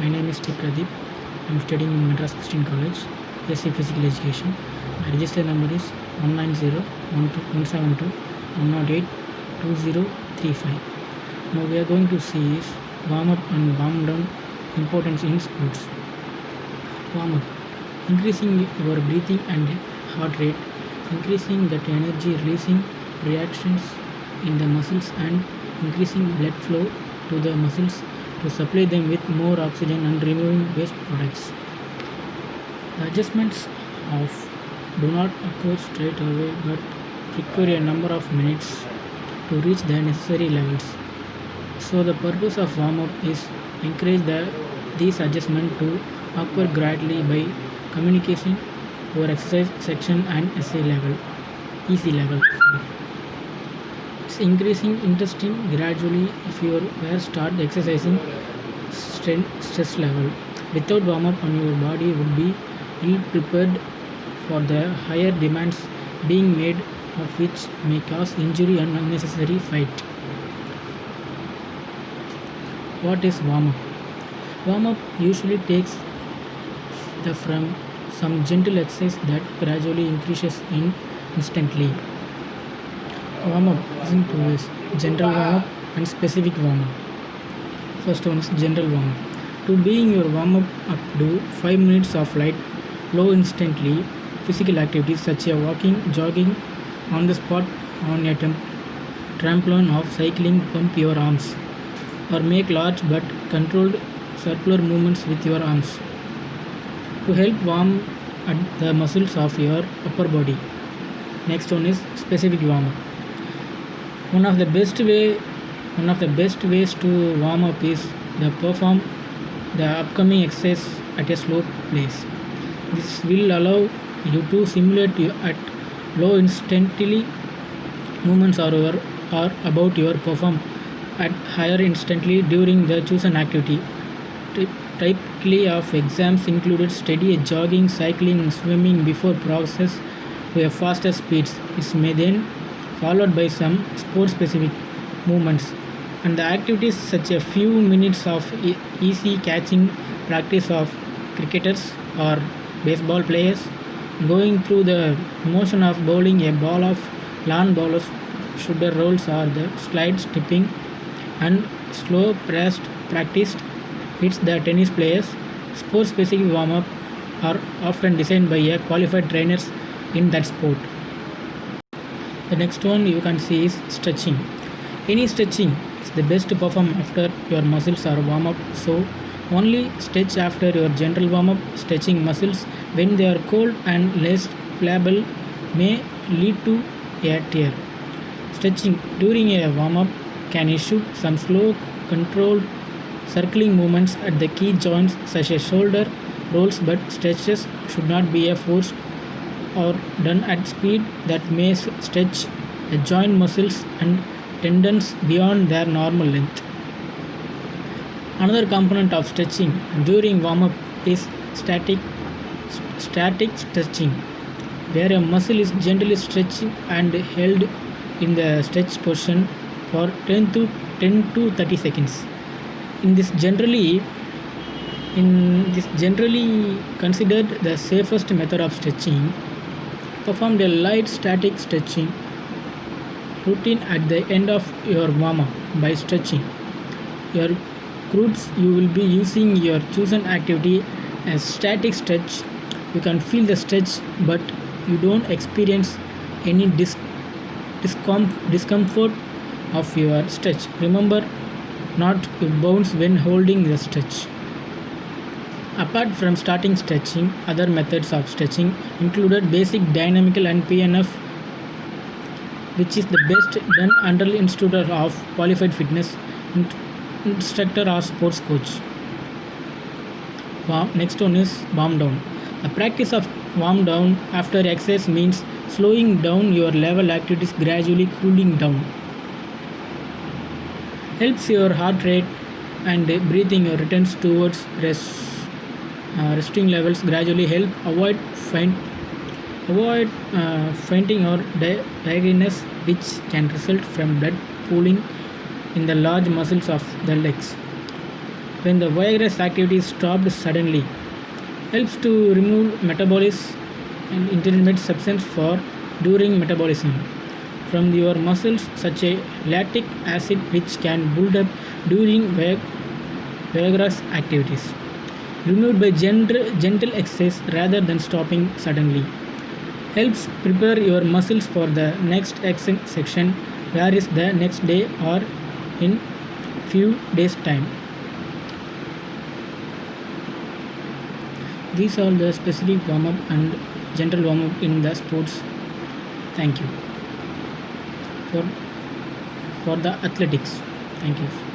My name is T. Pradeep. I am studying in Madras Christian College, SC Physical Education. My register number is 190-172-108-2035. Now we are going to see is warm up and warm down importance in sports. Warm up. Increasing your breathing and heart rate, increasing that energy releasing reactions in the muscles and increasing blood flow to the muscles to supply them with more oxygen and removing waste products. The adjustments of do not occur straight away but require a number of minutes to reach the necessary levels. So the purpose of warm-up is encourage these adjustments to occur gradually by communication over exercise section and EC level. It's increasing intestine gradually if you were start exercising stress level. Without warm up on your body would be ill prepared for the higher demands being made of which may cause injury and unnecessary fight. What is warm up? Warm up usually takes the from some gentle exercise that gradually increases in instantly. Warm up is in two ways: general warm up and specific warm up. First one is general warm up. To being your warm up do 5 minutes of light, low instantly physical activities such as walking, jogging, on the spot, on a trampoline of cycling, pump your arms, or make large but controlled circular movements with your arms to help warm at the muscles of your upper body. Next one is specific warm up. One of the best ways to warm up is to perform the upcoming exercise at a slow pace. This will allow you to simulate at low instantly movements or about your perform at higher instantly during the chosen activity. Typically of exams included steady jogging, cycling, and swimming before process to a faster speeds. It may then followed by some sport-specific movements, and the activities such a few minutes of easy catching practice of cricketers or baseball players, going through the motion of bowling a ball of lawn bowlers, shoulder rolls or the slide stepping, and slow practiced hits the tennis players. Sport-specific warm-up are often designed by a qualified trainers in that sport. The next one you can see is stretching. Any stretching is the best to perform after your muscles are warm up, so only stretch after your general warm up. Stretching muscles when they are cold and less pliable may lead to a tear. Stretching during a warm up can issue some slow controlled circling movements at the key joints such as shoulder rolls, but stretches should not be a forced or done at speed that may stretch the joint muscles and tendons beyond their normal length. Another component of stretching during warm-up is static stretching, where a muscle is gently stretched and held in the stretch position for 10 to 30 seconds. In this generally considered the safest method of stretching. Perform a light static stretching routine at the end of your warm-up. By stretching your glutes, you will be using your chosen activity as static stretch. You can feel the stretch, but you don't experience any discomfort of your stretch. Remember not to bounce when holding the stretch. Apart from starting stretching, other methods of stretching included basic dynamical and PNF, which is the best done under institute of qualified fitness instructor or sports coach. Next one is warm down. The practice of warm down after exercise means slowing down your level activities, gradually cooling down. Helps your heart rate and breathing returns towards resting levels, gradually help avoid fainting or dizziness, which can result from blood pooling in the large muscles of the legs. when the vigorous activity is stopped suddenly. Helps to remove metabolism and intermediate substance for during metabolism from your muscles, such as lactic acid, which can build up during vigorous activities. Removed by gentle exercise rather than stopping suddenly. Helps prepare your muscles for the next section, where is the next day or in few days time. These are the specific warm up and general warm up in the sports. Thank you for the athletics. Thank you.